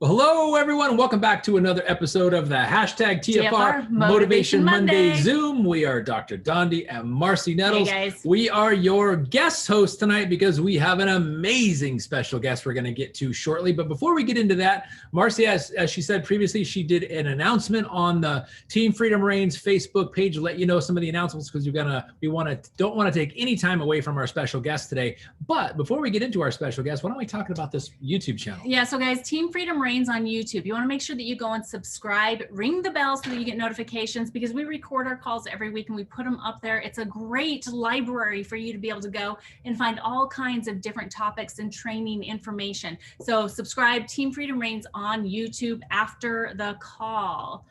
Well, hello, everyone. Welcome back to another episode of the hashtag TFR Motivation Monday Zoom. We are Dr. Dondi and Marcy Nettles. Hey, guys. We are your guest hosts tonight because we have an amazing special guest we're going to get to shortly. But before we get into that, Marcy, as she said previously, she did an announcement on the Team Freedom Reigns Facebook page to let you know some of the announcements because don't want to take any time away from our special guest today. But before we get into our special guest, why don't we talk about this YouTube channel? Yeah, so guys, Team Freedom Reigns on YouTube. You want to make sure that you go and subscribe, ring the bell so that you get notifications because we record our calls every week and we put them up there. It's a great library for you to be able to go and find all kinds of different topics and training information. So subscribe, Team Freedom Reigns on YouTube after the call.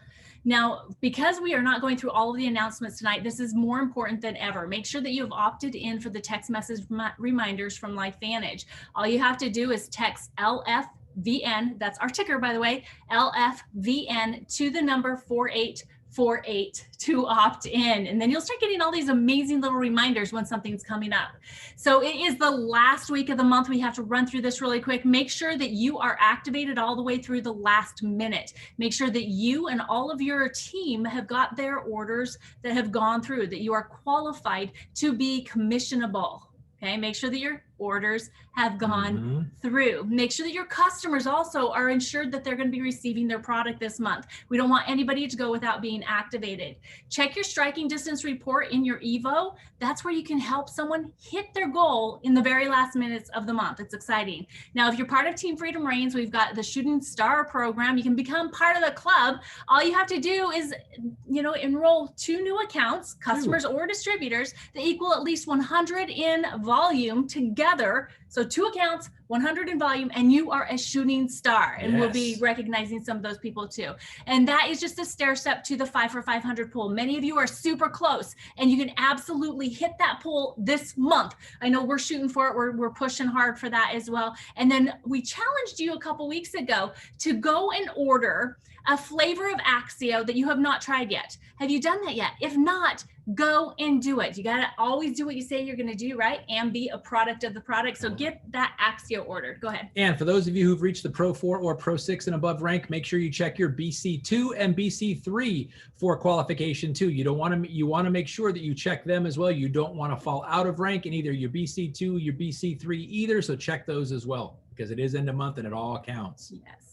Now, because we are not going through all of the announcements tonight, this is more important than ever. Make sure that you have opted in for the text message reminders from LifeVantage. All you have to do is text LFVN, that's our ticker, by the way, LFVN to the number 4848 to opt in. And then you'll start getting all these amazing little reminders when something's coming up. So it is the last week of the month. We have to run through this really quick. Make sure that you are activated all the way through the last minute. Make sure that you and all of your team have got their orders that have gone through, that you are qualified to be commissionable. Okay, make sure that your orders have gone through. Make sure that your customers also are ensured that they're going to be receiving their product this month. We don't want anybody to go without being activated. Check your striking distance report in your Evo. That's where you can help someone hit their goal in the very last minutes of the month. It's exciting. Now, if you're part of Team Freedom Reigns, we've got the Shooting Star program. You can become part of the club. All you have to do is, enroll 2 new accounts, customers or distributors, that equal at least 100 in volume together. So 2 accounts, 100 in volume, and you are a shooting star. And we'll be recognizing some of those people too. And that is just a stair step to the 5 for 500 pool. Many of you are super close and you can absolutely hit that pool this month. I know we're shooting for it. We're pushing hard for that as well. And then we challenged you a couple weeks ago to go and order a flavor of Axio that you have not tried yet. Have you done that yet? If not, go and do it. You got to always do what you say you're going to do, right? And be a product of the product. So get that Axio ordered. Go ahead. And for those of you who've reached the Pro 4 or Pro 6 and above rank, make sure you check your BC2 and BC3 for qualification too. You want to make sure that you check them as well. You don't want to fall out of rank in either your BC2, your BC3 either. So check those as well because it is end of month and it all counts. Yes.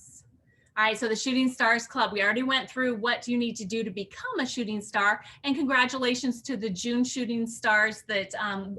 All right, so the Shooting Stars Club, we already went through what you need to do to become a shooting star, and congratulations to the June Shooting Stars that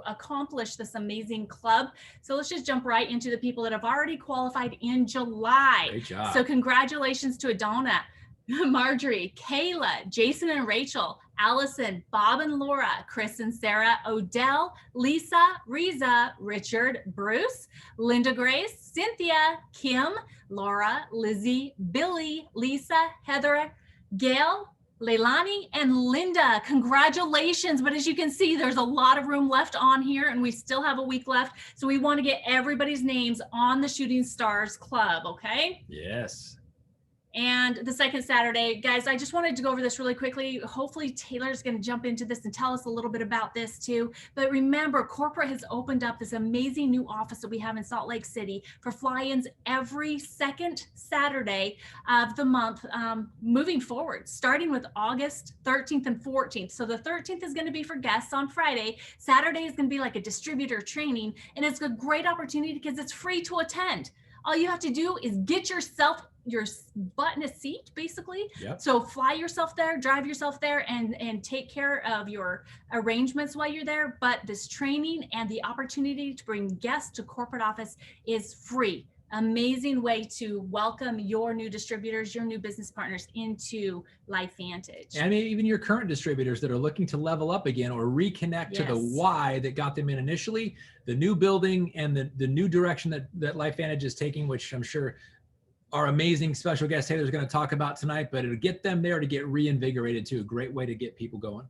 accomplished this amazing club. So let's just jump right into the people that have already qualified in July. Great job. So congratulations to Adona, Marjorie, Kayla, Jason and Rachel, Allison, Bob and Laura, Chris and Sarah, Odell, Lisa, Riza, Richard, Bruce, Linda Grace, Cynthia, Kim, Laura, Lizzie, Billy, Lisa, Heather, Gail, Leilani, and Linda. Congratulations. But as you can see, there's a lot of room left on here and we still have a week left. So we want to get everybody's names on the Shooting Stars Club, okay? Yes. And the second Saturday, guys, I just wanted to go over this really quickly. Hopefully Taylor's going to jump into this and tell us a little bit about this too. But remember, corporate has opened up this amazing new office that we have in Salt Lake City for fly-ins every second Saturday of the month moving forward, starting with August 13th and 14th. So the 13th is going to be for guests on Friday. Saturday is going to be like a distributor training. And it's a great opportunity because it's free to attend. All you have to do is get your butt in a seat, basically. Yep. So fly yourself there, drive yourself there, and take care of your arrangements while you're there. But this training and the opportunity to bring guests to corporate office is free. Amazing way to welcome your new distributors, your new business partners into LifeVantage. And even your current distributors that are looking to level up again or reconnect to the why that got them in initially, the new building and the new direction that LifeVantage is taking, which I'm sure our amazing special guest Taylor is going to talk about tonight, but it'll get them there to get reinvigorated too. A great way to get people going.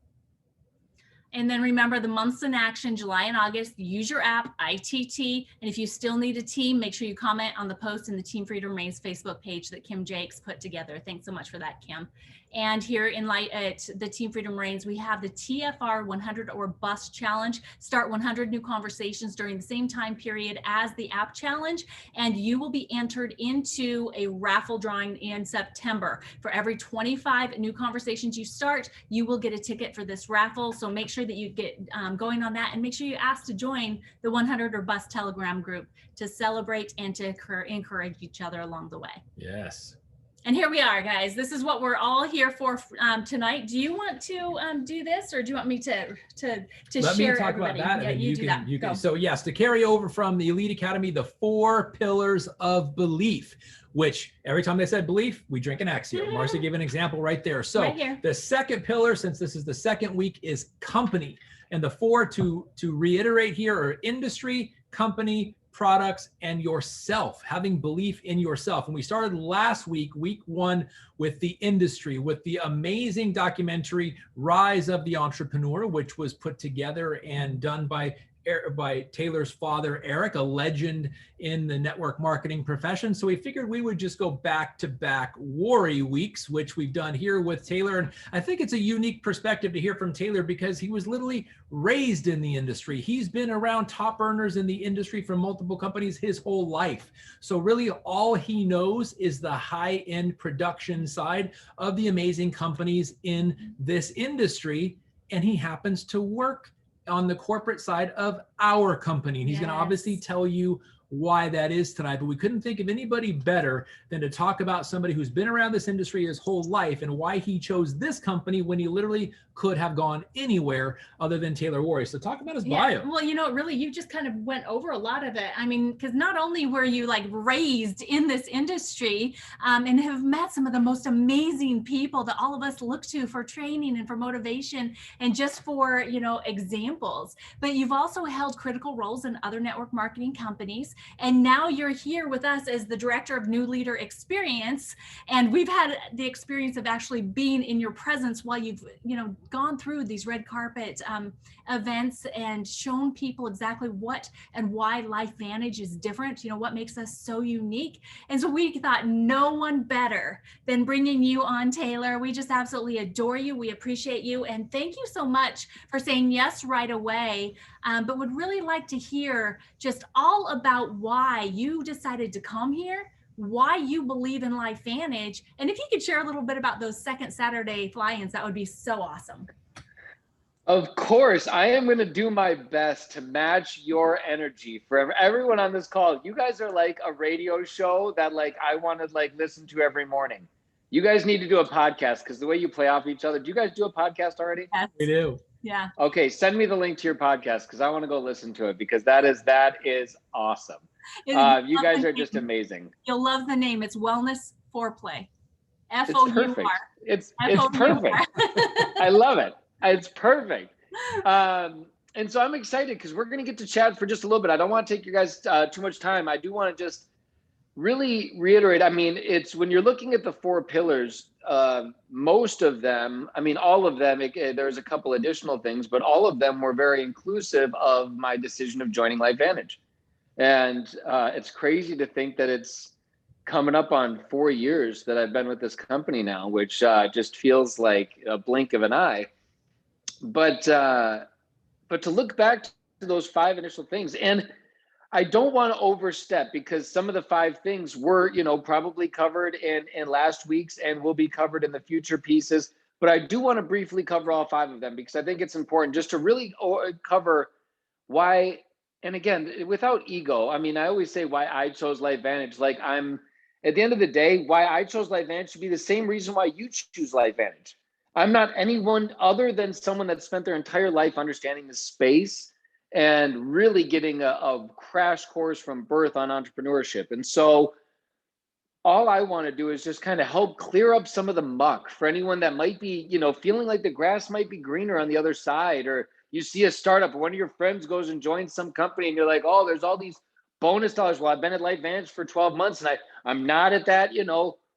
And then remember the months in action, July and August, use your app, ITT. And if you still need a team, make sure you comment on the post in the Team Freedom Reigns Facebook page that Kim Jakes put together. Thanks so much for that, Kim. And here in at the Team Freedom Reigns, we have the TFR 100 or Bust Challenge. Start 100 new conversations during the same time period as the app challenge, and you will be entered into a raffle drawing in September. For every 25 new conversations you start, you will get a ticket for this raffle. So make sure that you get going on that, and make sure you ask to join the 100 or Bust Telegram group to celebrate and to encourage each other along the way. Yes. And here we are, guys. This is what we're all here for tonight. Do you want to do this, or do you want me to Let share me talk everybody? about that, Yeah, and you then you can. Go. So yes, to carry over from the Elite Academy, the 4 pillars of belief, which every time they said belief, we drink an Axio. Marcy gave an example right there. So right the second pillar, since this is the second week, is company. And the 4 to reiterate here are industry, company, products, and yourself, having belief in yourself. And we started last week, week 1, with the industry, with the amazing documentary Rise of the Entrepreneur, which was put together and done by Taylor's father, Eric, a legend in the network marketing profession. So we figured we would just go back-to-back Worre weeks, which we've done here with Taylor. And I think it's a unique perspective to hear from Taylor because he was literally raised in the industry. He's been around top earners in the industry from multiple companies his whole life. So really all he knows is the high-end production side of the amazing companies in this industry. And he happens to work on the corporate side of our company. And he's going to obviously tell you why that is tonight, but we couldn't think of anybody better than to talk about somebody who's been around this industry his whole life and why he chose this company when he literally could have gone anywhere other than Taylor Worre. So talk about his bio. Well, really, you just kind of went over a lot of it. I mean, because not only were you like raised in this industry and have met some of the most amazing people that all of us look to for training and for motivation and just for, examples, but you've also held critical roles in other network marketing companies. And now you're here with us as the director of New Leader Experience. And we've had the experience of actually being in your presence while you've, gone through these red carpet events and shown people exactly what and why LifeVantage is different, what makes us so unique. And so we thought no one better than bringing you on, Taylor. We just absolutely adore you. We appreciate you. And thank you so much for saying yes right away. But would really like to hear just all about why you decided to come here, why you believe in LifeVantage, and if you could share a little bit about those second Saturday fly-ins, that would be so awesome. Of course, I am going to do my best to match your energy. For everyone on this call, you guys are like a radio show that I want to listen to every morning. You guys need to do a podcast because the way you play off each other. Do you guys do a podcast already? Yes. We do. Yeah. Okay, send me the link to your podcast because I want to go listen to it because that is awesome. You guys are just amazing. You'll love the name. It's Wellness Foreplay. F-O-U-R. It's perfect. I love it. It's perfect. And so I'm excited because we're going to get to chat for just a little bit. I don't want to take you guys too much time. I do want to just really reiterate. I mean, it's when you're looking at the 4 pillars, most of them, all of them, there's a couple additional things, but all of them were very inclusive of my decision of joining LifeVantage. And it's crazy to think that it's coming up on 4 years that I've been with this company now, which just feels like a blink of an eye. But to look back to those 5 initial things, and I don't want to overstep because some of the 5 things were, probably covered in last week's and will be covered in the future pieces. But I do want to briefly cover all 5 of them because I think it's important just to really cover why. And again, without ego, I always say why I chose LifeVantage. I'm at the end of the day, why I chose LifeVantage should be the same reason why you choose LifeVantage. I'm not anyone other than someone that spent their entire life understanding the space and really getting a crash course from birth on entrepreneurship. And so all I want to do is just kind of help clear up some of the muck for anyone that might be, feeling like the grass might be greener on the other side, or you see a startup or one of your friends goes and joins some company and you're like, oh, there's all these bonus dollars. Well, I've been at LifeVantage for 12 months and I'm not at that,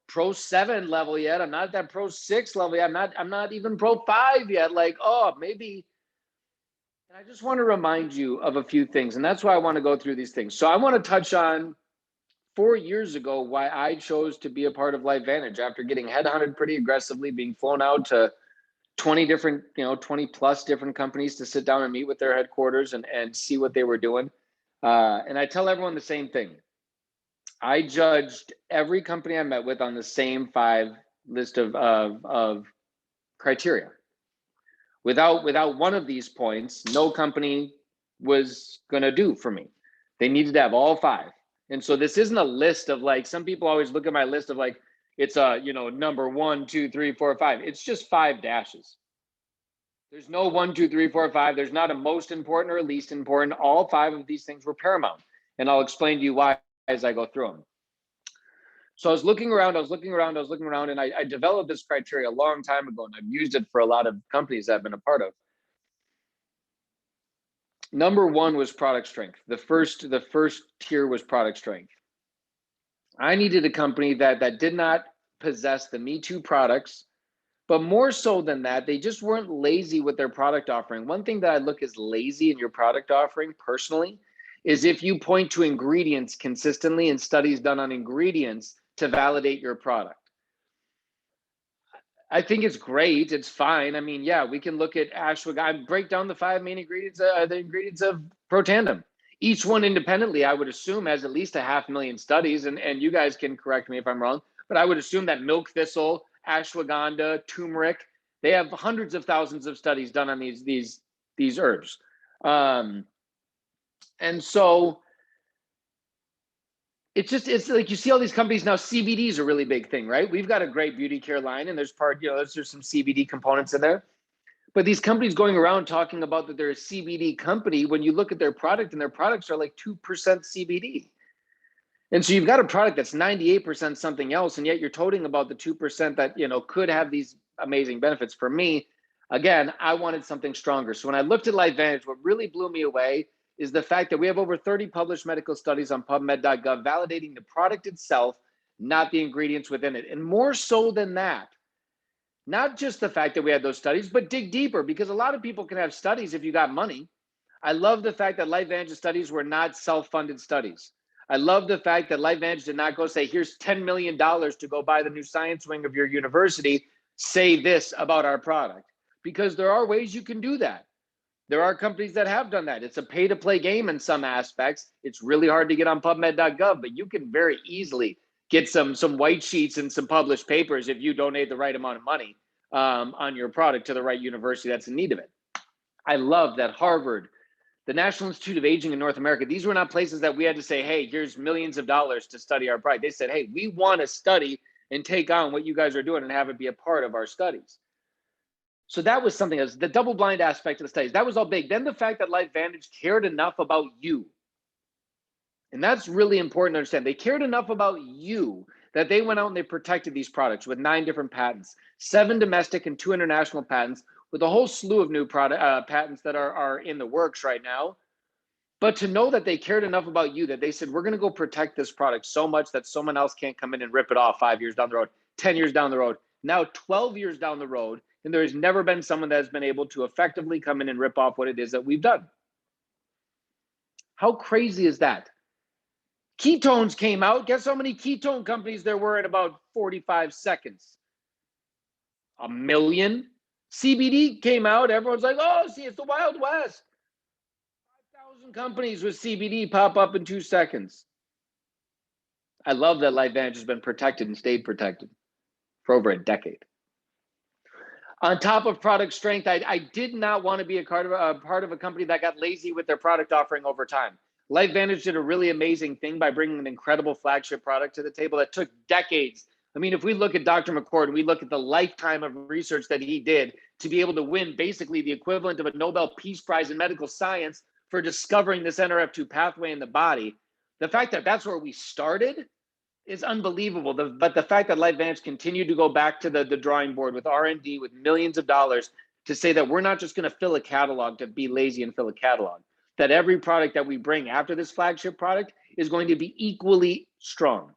Pro 7 level yet. I'm not at that Pro 6 level yet. I'm not even Pro 5 yet. Oh, maybe I just want to remind you of a few things, and that's why I want to go through these things. So I want to touch on 4 years ago why I chose to be a part of LifeVantage after getting headhunted pretty aggressively, being flown out to 20 different, 20 plus different companies to sit down and meet with their headquarters and see what they were doing. And I tell everyone the same thing. I judged every company I met with on the same 5 list of criteria. Without one of these points, no company was going to do for me. They needed to have all 5. And so this isn't a list of like, some people always look at my list of like, it's a, number 1, 2, 3, 4, 5. It's just 5 dashes. There's no 1, 2, 3, 4, 5. There's not a most important or least important. All 5 of these things were paramount. And I'll explain to you why as I go through them. So I was looking around, and I developed this criteria a long time ago, and I've used it for a lot of companies that I've been a part of. Number 1 was product strength. The first tier was product strength. I needed a company that did not possess the Me Too products, but more so than that, they just weren't lazy with their product offering. One thing that I look as lazy in your product offering personally is if you point to ingredients consistently and studies done on ingredients to validate your product. I think it's great. It's fine. I mean, yeah, we can look at ashwagandha, break down the 5 main ingredients, the ingredients of Protandim. Each one independently, I would assume, has at least 500,000 studies, and you guys can correct me if I'm wrong, but I would assume that milk thistle, ashwagandha, turmeric, they have hundreds of thousands of studies done on these herbs. And so it's like you see all these companies now. CBD is a really big thing, right? We've got a great beauty care line, and there's some CBD components in there. But these companies going around talking about that they're a CBD company, when you look at their product, and their products are like 2% CBD. And so you've got a product that's 98% something else, and yet you're toting about the 2% that could have these amazing benefits. For me, again, I wanted something stronger. So when I looked at LifeVantage, what really blew me away is the fact that we have over 30 published medical studies on PubMed.gov validating the product itself, not the ingredients within it. And more so than that, not just the fact that we had those studies, but dig deeper, because a lot of people can have studies if you got money. I love the fact that LifeVantage studies were not self-funded studies. I love the fact that LifeVantage did not go say, here's $10 million to go buy the new science wing of your university, say this about our product. Because there are ways you can do that. There are companies that have done that. It's a pay-to-play game in some aspects. It's really hard to get on PubMed.gov, but you can very easily get some white sheets and some published papers if you donate the right amount of money on your product to the right university that's in need of it. I love that Harvard, the National Institute of Aging in North America, these were not places that we had to say, hey, here's millions of dollars to study our product. They said, hey, we want to study and take on what you guys are doing and have it be a part of our studies. So that was something else. The double-blind aspect of the studies, that was all big. Then the fact that LifeVantage cared enough about you. And that's really important to understand. They cared enough about you that they went out and they protected these products with 9 different patents, 7 domestic and 2 international patents, with a whole slew of new patents that are in the works right now. But to know that they cared enough about you that they said, we're going to go protect this product so much that someone else can't come in and rip it off 5 years down the road, 10 years down the road, now 12 years down the road, and there has never been someone that has been able to effectively come in and rip off what it is that we've done. How crazy is that? Ketones came out. Guess how many ketone companies there were in about 45 seconds? 1 million. CBD came out. Everyone's like, oh, see, it's the Wild West. 5,000 companies with CBD pop up in 2 seconds. I love that LifeVantage has been protected and stayed protected for over a decade. On top of product strength, I did not want to be a part of a company that got lazy with their product offering over time. LifeVantage did a really amazing thing by bringing an incredible flagship product to the table that took decades. I mean, if we look at Dr. McCord, we look at the lifetime of research that he did to be able to win basically the equivalent of a Nobel Peace Prize in medical science for discovering this NRF2 pathway in the body. The fact that that's where we started is unbelievable. But the fact that LifeVantage continued to go back to the drawing board with R&D, with millions of dollars, to say that we're not just going to fill a catalog to be lazy and fill a catalog, that every product that we bring after this flagship product is going to be equally strong.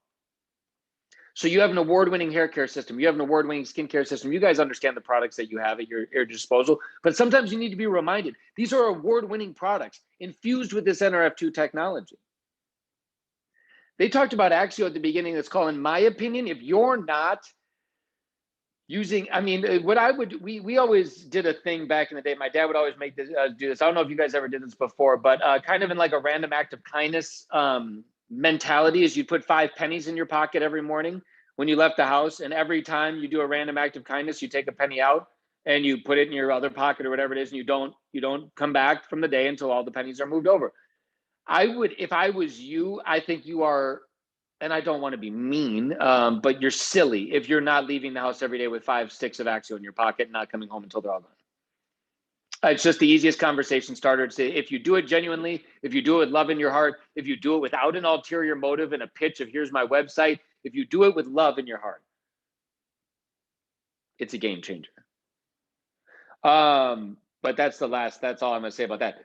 So you have an award-winning hair care system. You have an award-winning skincare system. You guys understand the products that you have at your disposal, but sometimes you need to be reminded, these are award-winning products infused with this NRF2 technology. They talked about Axio at the beginning. That's called, in my opinion, if you're not using, I mean, what I would, we always did a thing back in the day. My dad would always make this, do this. I don't know if you guys ever did this before, but kind of in like a random act of kindness mentality is you'd put 5 pennies in your pocket every morning when you left the house. And every time you do a random act of kindness, you take a penny out and you put it in your other pocket or whatever it is. And you don't come back from the day until all the pennies are moved over. I would, if I was you, I think you are, and I don't want to be mean, but you're silly if you're not leaving the house every day with 5 sticks of Axio in your pocket and not coming home until they're all gone. It's just the easiest conversation starter to say, if you do it genuinely, if you do it with love in your heart, if you do it without an ulterior motive and a pitch of here's my website, if you do it with love in your heart, it's a game changer. But that's all I'm gonna say about that.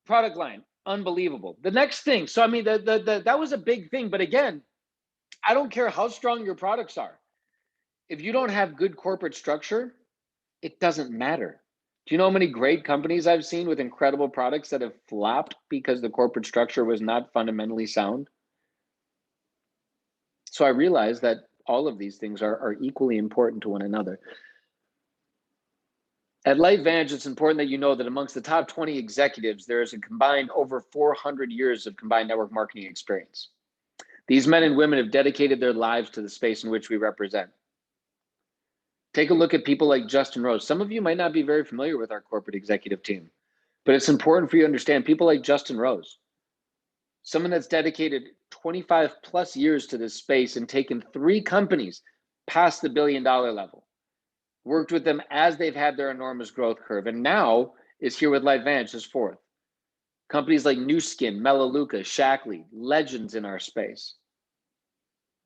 Product line, unbelievable. The next thing, so I mean, that was a big thing, but again, I don't care how strong your products are. If you don't have good corporate structure, it doesn't matter. Do you know how many great companies I've seen with incredible products that have flopped because the corporate structure was not fundamentally sound? So I realized that all of these things are equally important to one another. At LifeVantage, it's important that you know that amongst the top 20 executives, there is a combined over 400 years of combined network marketing experience. These men and women have dedicated their lives to the space in which we represent. Take a look at people like Justin Rose. Some of you might not be very familiar with our corporate executive team, but it's important for you to understand people like Justin Rose, someone that's dedicated 25 plus years to this space and taken 3 companies past the $1 billion level, worked with them as they've had their enormous growth curve, and now is here with LifeVantage as 4th. Companies like Nu Skin, Melaleuca, Shackley, legends in our space.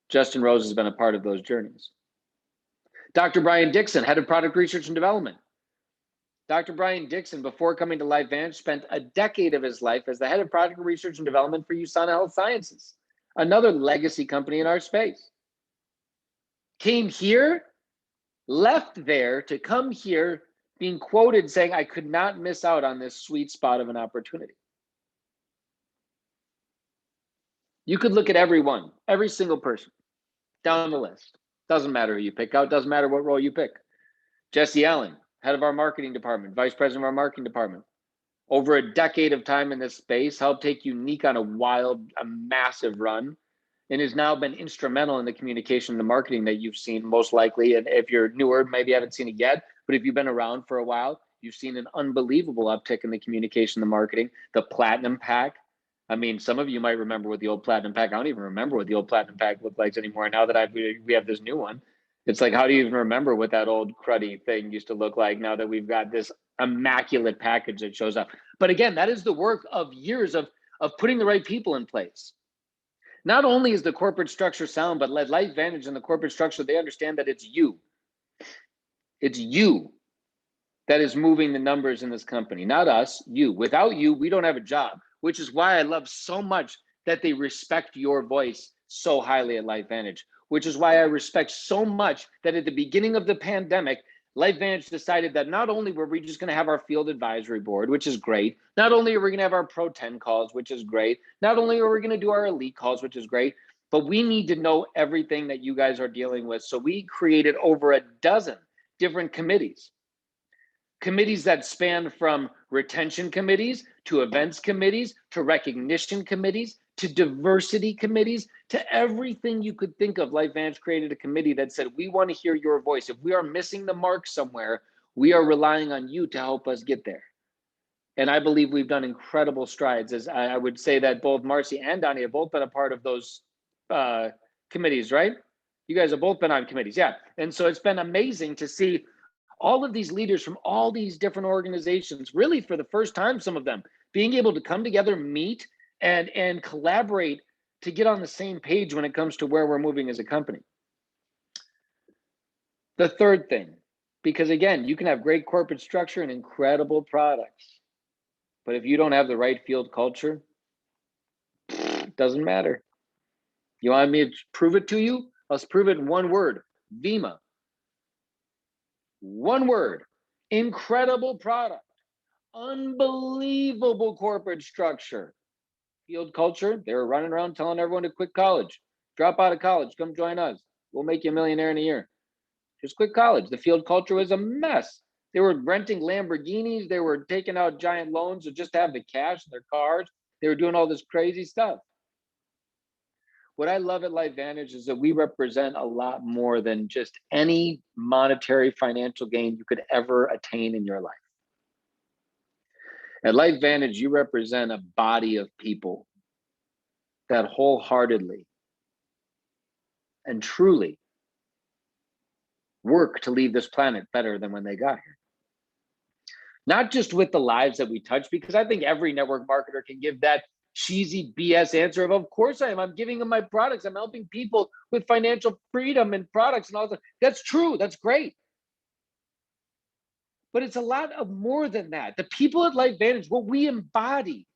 Justin Rose has been a part of those journeys. Dr. Brian Dixon, head of product research and development. Dr. Brian Dixon, before coming to LifeVantage, spent a decade of his life as the head of product research and development for USANA Health Sciences, another legacy company in our space. Came here, left there to come here, being quoted saying, I could not miss out on this sweet spot of an opportunity. You could look at everyone, every single person down the list. Doesn't matter who you pick out, doesn't matter what role you pick. Jesse Allen, head of our marketing department, vice president of our marketing department. Over a decade of time in this space, helped take Unique on a massive run, and has now been instrumental in the communication and the marketing that you've seen most likely. And if you're newer, maybe you haven't seen it yet, but if you've been around for a while, you've seen an unbelievable uptick in the communication, the marketing, the Platinum Pack. I mean, some of you might remember what the old Platinum Pack, I don't even remember what the old Platinum Pack looked like anymore. Now that we have this new one, it's like, how do you even remember what that old cruddy thing used to look like now that we've got this immaculate package that shows up? But again, that is the work of years of putting the right people in place. Not only is the corporate structure sound, but LifeVantage and the corporate structure, they understand that it's you. It's you that is moving the numbers in this company, not us, you. Without you, we don't have a job, which is why I love so much that they respect your voice so highly at LifeVantage, which is why I respect so much that at the beginning of the pandemic, LifeVantage decided that not only were we just going to have our field advisory board, which is great, not only are we going to have our Pro 10 calls, which is great, not only are we going to do our elite calls, which is great, but we need to know everything that you guys are dealing with. So we created over a dozen different committees that span from retention committees to events committees to recognition committees to diversity committees to everything you could think of. LifeVantage created a committee that said, we want to hear your voice. If we are missing the mark somewhere, we are relying on you to help us get there. And I believe we've done incredible strides. As I would say that both Marcy and Donnie have both been a part of those committees, right? You guys have both been on committees, yeah. And so it's been amazing to see all of these leaders from all these different organizations, really for the first time, some of them, being able to come together, meet, and collaborate to get on the same page when it comes to where we're moving as a company. The third thing, because again, you can have great corporate structure and incredible products, but if you don't have the right field culture, it doesn't matter. You want me to prove it to you? Let's prove it in one word. VIMA. One word. Incredible product. Unbelievable corporate structure. Field culture, they were running around telling everyone to quit college. Drop out of college, come join us. We'll make you a millionaire in a year. Just quit college. The field culture was a mess. They were renting Lamborghinis. They were taking out giant loans just to have the cash in their cars. They were doing all this crazy stuff. What I love at LifeVantage is that we represent a lot more than just any monetary financial gain you could ever attain in your life. At LifeVantage, you represent a body of people that wholeheartedly and truly work to leave this planet better than when they got here. Not just with the lives that we touch, because I think every network marketer can give that cheesy BS answer of course I am. I'm giving them my products. I'm helping people with financial freedom and products and all that. That's true. That's great. But it's a lot of more than that. The people at LifeVantage, what we embody,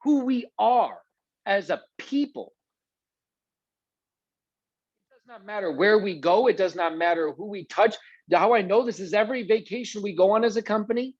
who we are as a people. It does not matter where we go. It does not matter who we touch. How I know this is every vacation we go on as a company.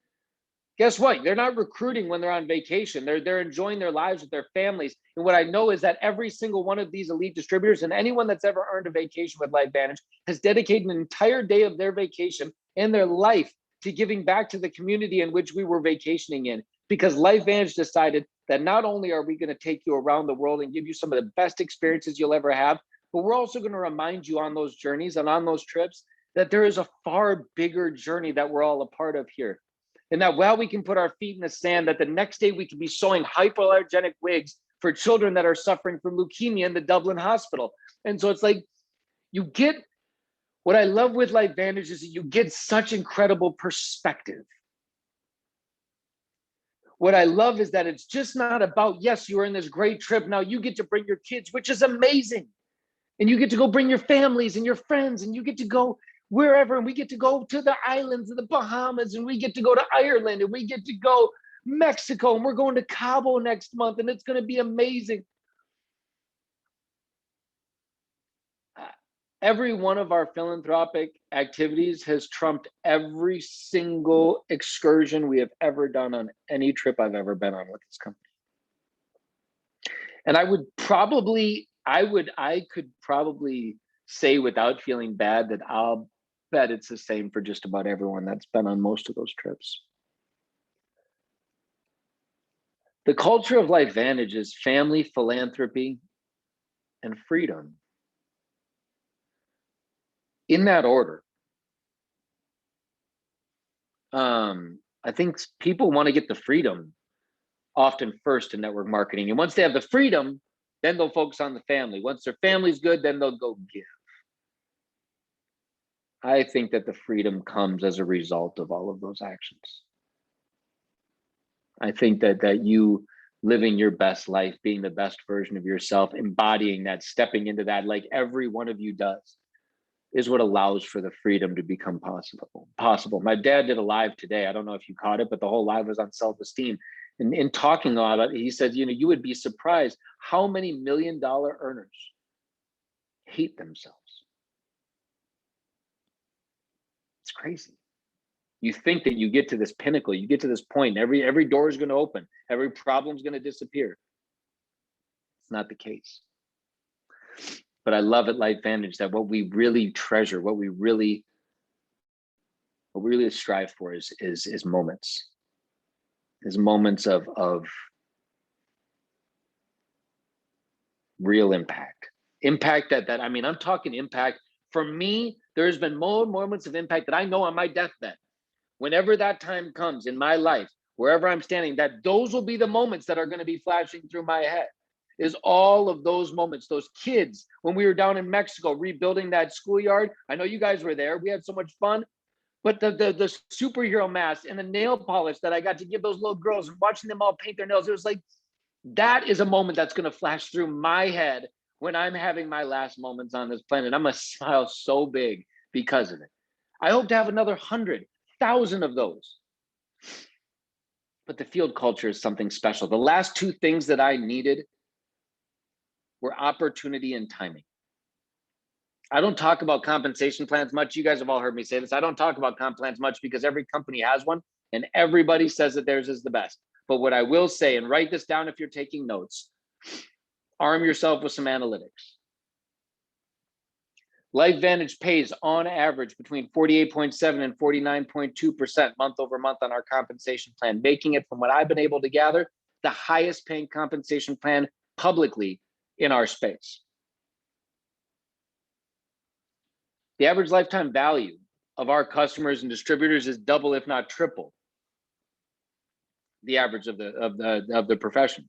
Guess what? They're not recruiting when they're on vacation. They're enjoying their lives with their families. And what I know is that every single one of these elite distributors and anyone that's ever earned a vacation with LifeVantage has dedicated an entire day of their vacation and their life to giving back to the community in which we were vacationing in. Because LifeVantage decided that not only are we going to take you around the world and give you some of the best experiences you'll ever have, but we're also going to remind you on those journeys and on those trips that there is a far bigger journey that we're all a part of here. And that while we can put our feet in the sand, that the next day we can be sewing hypoallergenic wigs for children that are suffering from leukemia in the Dublin hospital. And so it's like, you get, what I love with LifeVantage is that you get such incredible perspective. What I love is that it's just not about, yes, you're in this great trip. Now you get to bring your kids, which is amazing. And you get to go bring your families and your friends, and you get to go wherever, and we get to go to the islands of the Bahamas, and we get to go to Ireland, and we get to go Mexico, and we're going to Cabo next month, and it's going to be amazing. Every one of our philanthropic activities has trumped every single excursion we have ever done on any trip I've ever been on with this company. And I could probably say without feeling bad that I'll bet it's the same for just about everyone that's been on most of those trips. The culture of LifeVantage is family, philanthropy, and freedom. In that order. I think people want to get the freedom often first in network marketing. And once they have the freedom, then they'll focus on the family. Once their family's good, then they'll go give. I think that the freedom comes as a result of all of those actions. I think that you living your best life, being the best version of yourself, embodying that, stepping into that, like every one of you does, is what allows for the freedom to become possible. My dad did a live today. I don't know if you caught it, but the whole live was on self-esteem. And in talking about it, he said, you would be surprised how many $1 million earners hate themselves. It's crazy. You think that you get to this pinnacle, you get to this point, every door is going to open, every problem is going to disappear. It's not the case. But I love at LifeVantage that what we really treasure, what we really strive for is moments. Is moments of real impact. Impact that I mean, I'm talking impact. For me, there's been more moments of impact that I know on my deathbed. Whenever that time comes in my life, wherever I'm standing, that those will be the moments that are going to be flashing through my head. Is all of those moments, those kids, when we were down in Mexico rebuilding that schoolyard. I know you guys were there. We had so much fun. But the superhero mask and the nail polish that I got to give those little girls and watching them all paint their nails, it was like, that is a moment that's going to flash through my head when I'm having my last moments on this planet. I'm going to smile so big because of it. I hope to have another 100,000 of those. But the field culture is something special. The last two things that I needed were opportunity and timing. I don't talk about compensation plans much. You guys have all heard me say this. I don't talk about comp plans much because every company has one and everybody says that theirs is the best. But what I will say, and write this down if you're taking notes, arm yourself with some analytics. LifeVantage pays on average between 48.7 and 49.2% month over month on our compensation plan, making it, from what I've been able to gather, the highest paying compensation plan publicly in our space. The average lifetime value of our customers and distributors is double, if not triple, the average of the profession.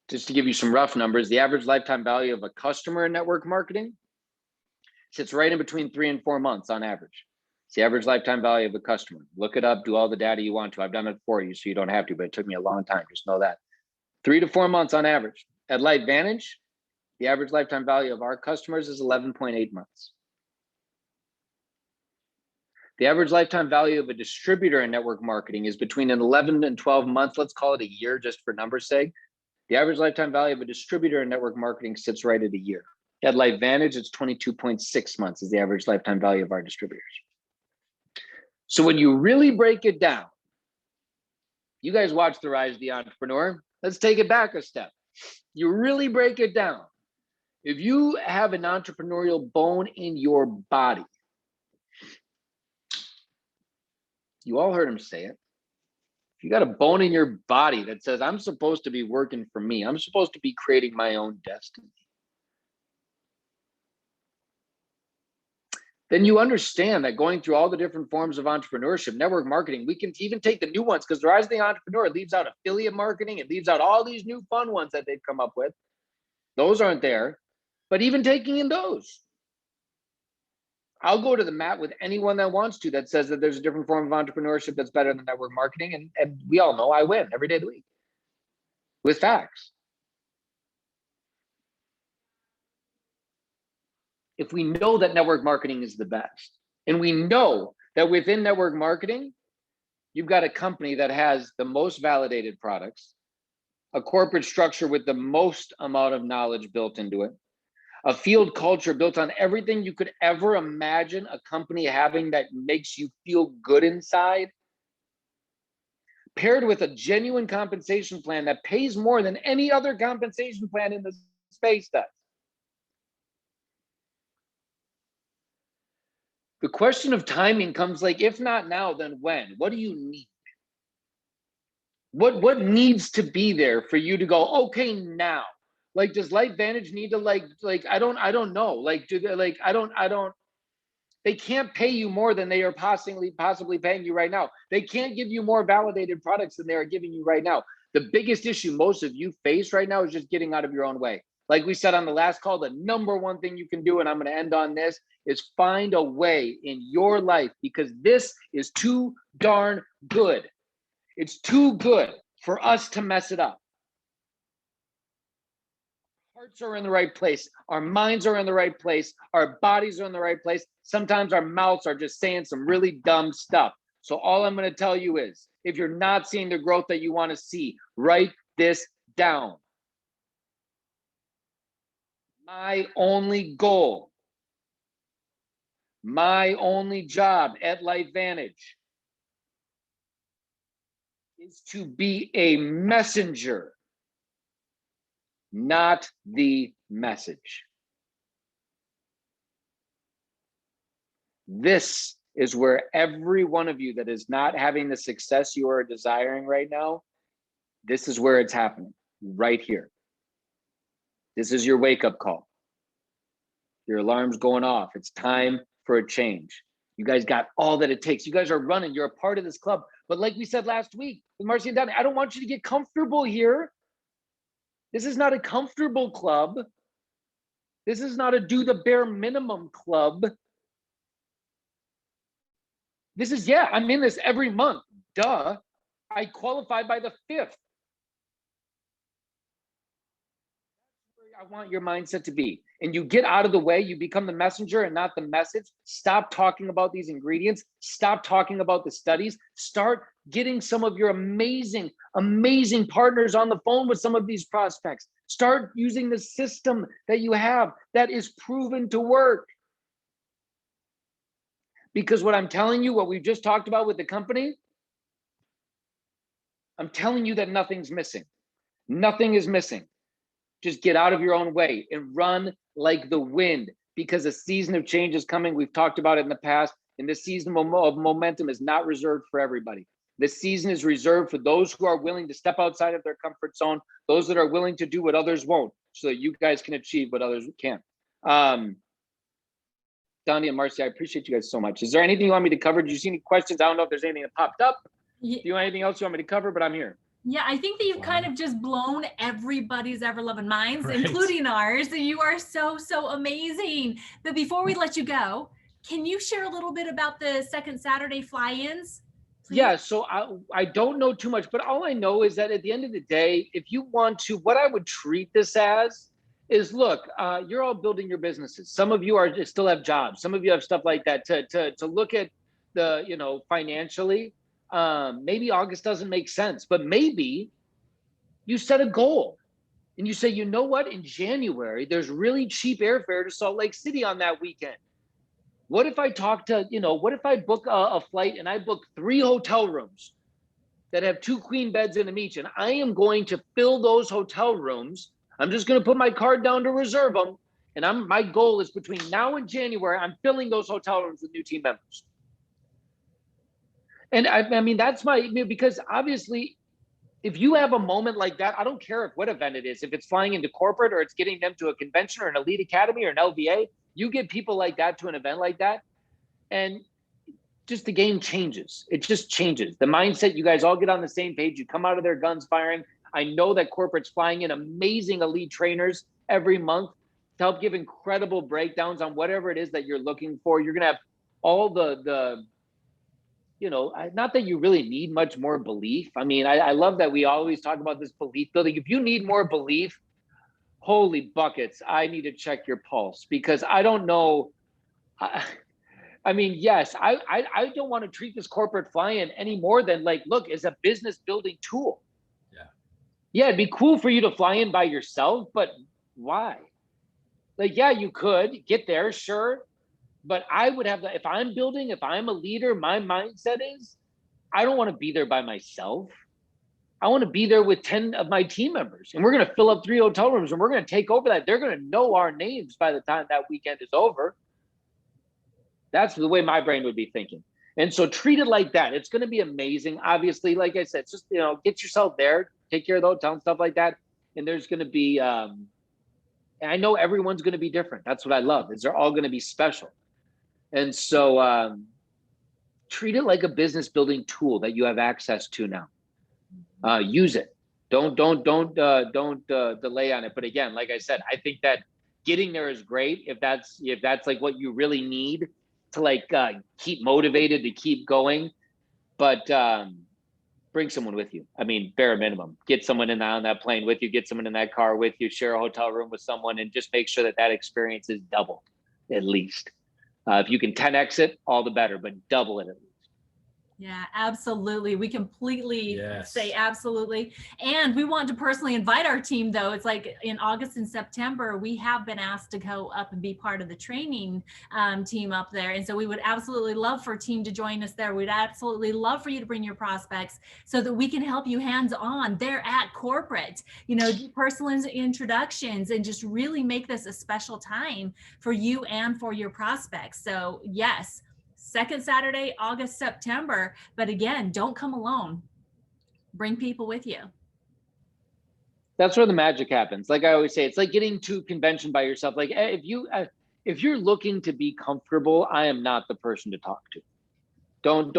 Just to give you some rough numbers, the average lifetime value of a customer in network marketing sits right in between 3 and 4 months on average. It's the average lifetime value of a customer. Look it up, do all the data you want to. I've done it for you, so you don't have to, but it took me a long time. Just know that. 3 to 4 months on average. At LifeVantage, the average lifetime value of our customers is 11.8 months. The average lifetime value of a distributor in network marketing is between an 11 and 12 months. Let's call it a year just for numbers' sake. The average lifetime value of a distributor in network marketing sits right at a year. At LifeVantage, it's 22.6 months is the average lifetime value of our distributors. So when you really break it down, you guys watch The Rise of the Entrepreneur. Let's take it back a step. You really break it down. If you have an entrepreneurial bone in your body, you all heard him say it. If you got a bone in your body that says, I'm supposed to be working for me, I'm supposed to be creating my own destiny, then you understand that going through all the different forms of entrepreneurship, network marketing, we can even take the new ones, because The Rise of the Entrepreneur leaves out affiliate marketing. It leaves out all these new fun ones that they've come up with. Those aren't there. But even taking in those, I'll go to the mat with anyone that wants to, that says that there's a different form of entrepreneurship that's better than network marketing. And we all know I win every day of the week with facts. If we know that network marketing is the best, and we know that within network marketing, you've got a company that has the most validated products, a corporate structure with the most amount of knowledge built into it, a field culture built on everything you could ever imagine a company having that makes you feel good inside, paired with a genuine compensation plan that pays more than any other compensation plan in the space does. The question of timing comes like, if not now, then when? What do you need? What needs to be there for you to go, okay, now? Like, does LifeVantage need to like I don't know. Like, do they like I don't they can't pay you more than they are possibly paying you right now. They can't give you more validated products than they are giving you right now. The biggest issue most of you face right now is just getting out of your own way. Like we said on the last call, the number one thing you can do, and I'm going to end on this, is find a way in your life, because this is too darn good. It's too good for us to mess it up. Hearts are in the right place. Our minds are in the right place. Our bodies are in the right place. Sometimes our mouths are just saying some really dumb stuff. So all I'm going to tell you is, if you're not seeing the growth that you want to see, write this down. My only goal, my only job at LifeVantage is to be a messenger, not the message. This is where every one of you that is not having the success you are desiring right now, this is where it's happening, right here. This is your wake-up call. Your alarm's going off. It's time for a change. You guys got all that it takes. You guys are running. You're a part of this club. But like we said last week with Marcy and Donnie, I don't want you to get comfortable here. This is not a comfortable club. This is not a do the bare minimum club. This is, yeah, I'm in this every month. Duh. I qualified by the 5th. I want your mindset to be. And you get out of the way, you become the messenger and not the message. Stop talking about these ingredients. Stop talking about the studies. Start getting some of your amazing, amazing partners on the phone with some of these prospects. Start using the system that you have that is proven to work. Because what I'm telling you, what we've just talked about with the company, I'm telling you that nothing's missing. Nothing is missing. Just get out of your own way and run like the wind, because a season of change is coming. We've talked about it in the past, and this season of momentum is not reserved for everybody. This season is reserved for those who are willing to step outside of their comfort zone, those that are willing to do what others won't, so that you guys can achieve what others can't. Donnie and Marcy, I appreciate you guys so much. Is there anything you want me to cover? Do you see any questions? I don't know if there's anything that popped up. Do you want anything else you want me to cover? But I'm here. Yeah, I think that you've kind of just blown everybody's ever-loving minds, Right. including ours. You are so, so amazing. But before we let you go, can you share a little bit about the second Saturday fly-ins? Yeah, so I don't know too much, but all I know is that at the end of the day, if you want to, what I would treat this as is, look, you're all building your businesses. Some of you are still have jobs. Some of you have stuff like that to look at the, you know, financially. Maybe August doesn't make sense, but maybe you set a goal and you say, you know what, in January, there's really cheap airfare to Salt Lake City on that weekend. What if I talk to, you know, what if I book a flight and I book 3 hotel rooms that have 2 queen beds in them each, and I am going to fill those hotel rooms. I'm just going to put my card down to reserve them. And my goal is between now and January, I'm filling those hotel rooms with new team members. And I mean, that's because obviously, if you have a moment like that, I don't care what event it is, if it's flying into corporate or it's getting them to a convention or an elite academy or an LVA, you get people like that to an event like that, and just the game changes. It just changes. The mindset, you guys all get on the same page. You come out of there guns firing. I know that corporate's flying in amazing elite trainers every month to help give incredible breakdowns on whatever it is that you're looking for. You're going to have all the you know, not that you really need much more belief. I mean, I love that we always talk about this belief building. If you need more belief, holy buckets, I need to check your pulse, because I don't know. I mean, yes, I don't want to treat this corporate fly-in any more than, like, look, as a business building tool. Yeah, it'd be cool for you to fly in by yourself, but why? Like, yeah, you could get there, sure. But I would have, if I'm building, if I'm a leader, my mindset is, I don't want to be there by myself. I want to be there with 10 of my team members, and we're going to fill up 3 hotel rooms, and we're going to take over that. They're going to know our names by the time that weekend is over. That's the way my brain would be thinking. And so treat it like that. It's going to be amazing. Obviously, like I said, just, you know, get yourself there, take care of the hotel and stuff like that. And there's going to be, and I know everyone's going to be different. That's what I love, is they're all going to be special. And so treat it like a business building tool that you have access to now. Use it. Don't delay on it. But again, like I said, I think that getting there is great if that's like what you really need to, like, keep motivated, to keep going. But bring someone with you. I mean, bare minimum, get someone on that plane with you, get someone in that car with you, share a hotel room with someone, and just make sure that experience is double, at least. If you can 10x it, all the better, but double it at least. Yeah, absolutely. We completely say absolutely. And we want to personally invite our team, though. It's like in August and September, we have been asked to go up and be part of the training team up there. And so we would absolutely love for team to join us there. We'd absolutely love for you to bring your prospects so that we can help you hands-on there at corporate, you know, do personal introductions and just really make this a special time for you and for your prospects. So yes, second Saturday, August, September. But again, don't come alone. Bring people with you. That's where the magic happens. Like I always say, it's like getting to a convention by yourself. Like, if you're looking to be comfortable, I am not the person to talk to. Don't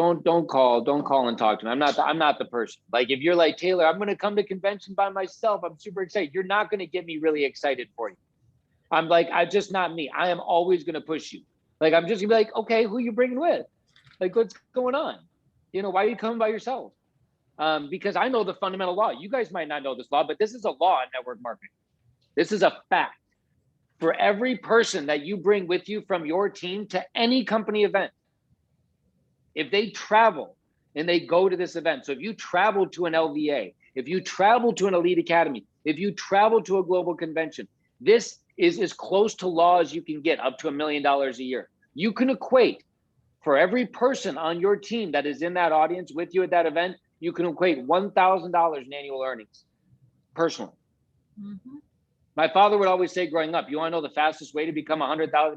call and talk to me. I'm not the person. Like, if you're like, Taylor, I'm going to come to convention by myself, I'm super excited, you're not going to get me really excited for you. I'm just not me. I am always going to push you. Like, I'm just gonna be like, okay, who are you bringing with? Like, what's going on? You know, why are you coming by yourself? Because I know the fundamental law. You guys might not know this law, but this is a law in network marketing. This is a fact. For every person that you bring with you from your team to any company event, if they travel and they go to this event. So if you travel to an LVA, if you travel to an elite academy, if you travel to a global convention, this is as close to law as you can get, up to $1 million a year. You can equate, for every person on your team that is in that audience with you at that event, you can equate $1,000 in annual earnings personally. Mm-hmm. My father would always say growing up, you want to know the fastest way to become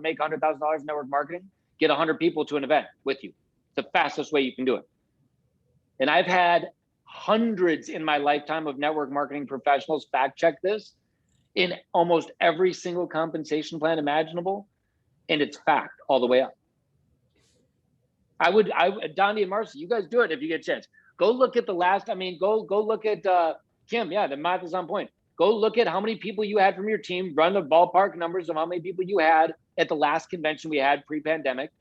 make $100,000 in network marketing? Get 100 people to an event with you. It's the fastest way you can do it. And I've had hundreds in my lifetime of network marketing professionals fact check this in almost every single compensation plan imaginable. And it's fact all the way up. Donnie and Marcy, you guys do it if you get a chance. Go look at the last, go look at Kim. Yeah, the math is on point. Go look at how many people you had from your team, run the ballpark numbers of how many people you had at the last convention we had pre-pandemic,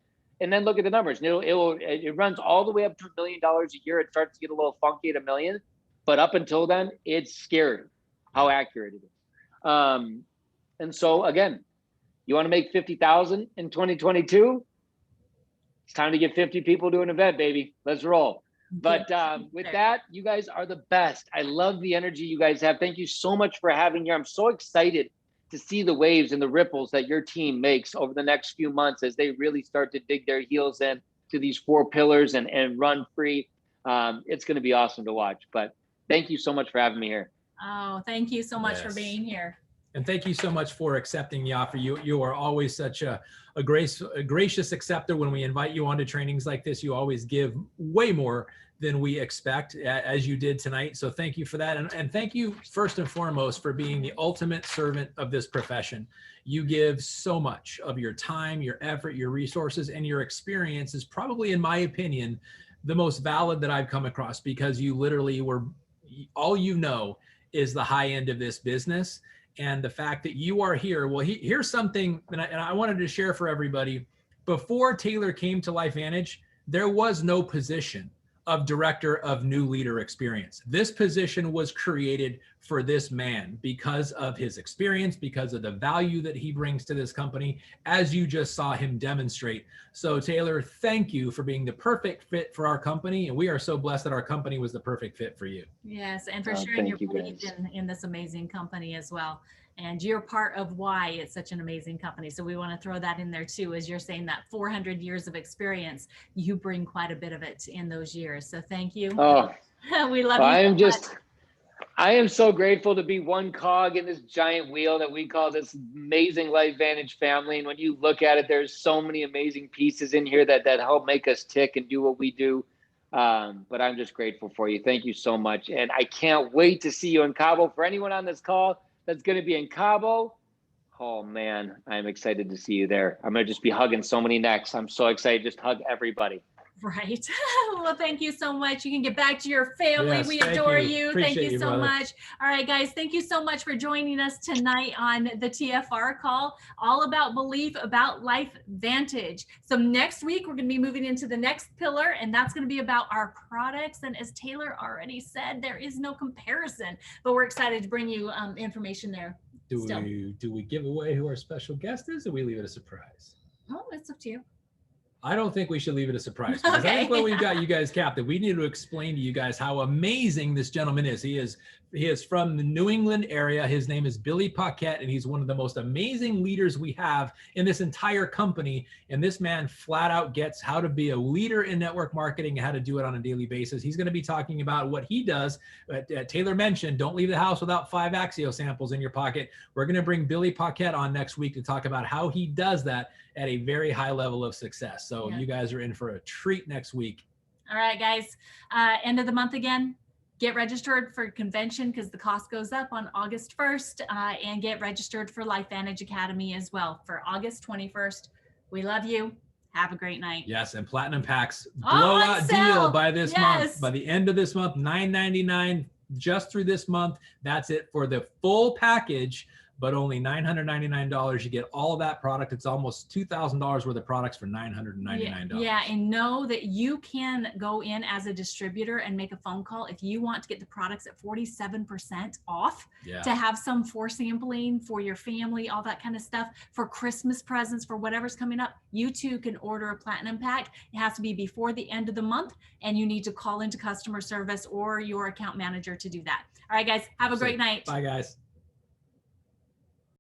and then look at the numbers. And it runs all the way up to $1 million a year. It starts to get a little funky at $1 million, but up until then, it's scary how accurate it is. And so again, you want to make 50,000 in 2022? It's time to get 50 people to an event, baby. Let's roll. But with that, you guys are the best. I love the energy you guys have. Thank you so much for having me. I'm so excited to see the waves and the ripples that your team makes over the next few months as they really start to dig their heels in to these 4 pillars and run free. It's going to be awesome to watch. But thank you so much for having me here. Oh, thank you so much for being here. And thank you so much for accepting the offer. You are always such a gracious acceptor. When we invite you onto trainings like this, you always give way more than we expect, as you did tonight. So thank you for that. And thank you first and foremost for being the ultimate servant of this profession. You give so much of your time, your effort, your resources, and your experience is probably, in my opinion, the most valid that I've come across, because you literally all you know is the high end of this business. And the fact that you are here, well, here's something, and I wanted to share for everybody. Before Taylor came to LifeVantage, there was no position of Director of New Leader Experience. This position was created for this man because of his experience, because of the value that he brings to this company, as you just saw him demonstrate. So Taylor, thank you for being the perfect fit for our company. And we are so blessed that our company was the perfect fit for you. Yes, and for sharing your belief in this amazing company as well. And you're part of why it's such an amazing company. So we want to throw that in there too, as you're saying that 400 years of experience, you bring quite a bit of it in those years. So thank you. Oh, we love you. I am so grateful to be one cog in this giant wheel that we call this amazing LifeVantage family. And when you look at it, there's so many amazing pieces in here that help make us tick and do what we do. But I'm just grateful for you. Thank you so much. And I can't wait to see you in Cabo. For anyone on this call that's going to be in Cabo, oh man, I'm excited to see you there. I'm going to just be hugging so many necks. I'm so excited. Just hug everybody. Right. Well, thank you so much. You can get back to your family. Yes, we adore you. Thank you so much. All right, guys. Thank you so much for joining us tonight on the TFR call, all about belief, about LifeVantage. So next week, we're going to be moving into the next pillar, and that's going to be about our products. And as Taylor already said, there is no comparison, but we're excited to bring you information there. Do we give away who our special guest is, or we leave it a surprise? Oh, it's up to you. I don't think we should leave it a surprise, because I think when we've got you guys captive, we need to explain to you guys how amazing this gentleman is. He is from the New England area. His name is Billy Paquette, and he's one of the most amazing leaders we have in this entire company. And this man flat out gets how to be a leader in network marketing and how to do it on a daily basis. He's going to be talking about what he does. Taylor mentioned, don't leave the house without 5 Axio samples in your pocket. We're going to bring Billy Paquette on next week to talk about how he does that at a very high level of success. So you guys are in for a treat next week. All right, guys. End of the month again. Get registered for convention, because the cost goes up on August 1st, and get registered for LifeVantage Academy as well for August 21st. We love you. Have a great night. Yes, and Platinum Packs blowout deal by this month. By the end of this month, $9.99 just through this month. That's it for the full package. but only $999. You get all of that product. It's almost $2,000 worth of products for $999. Yeah, and know that you can go in as a distributor and make a phone call if you want to get the products at 47% off, to have some for sampling for your family, all that kind of stuff, for Christmas presents, for whatever's coming up. You too can order a platinum pack. It has to be before the end of the month, and you need to call into customer service or your account manager to do that. All right, guys, have a great night. Bye, guys.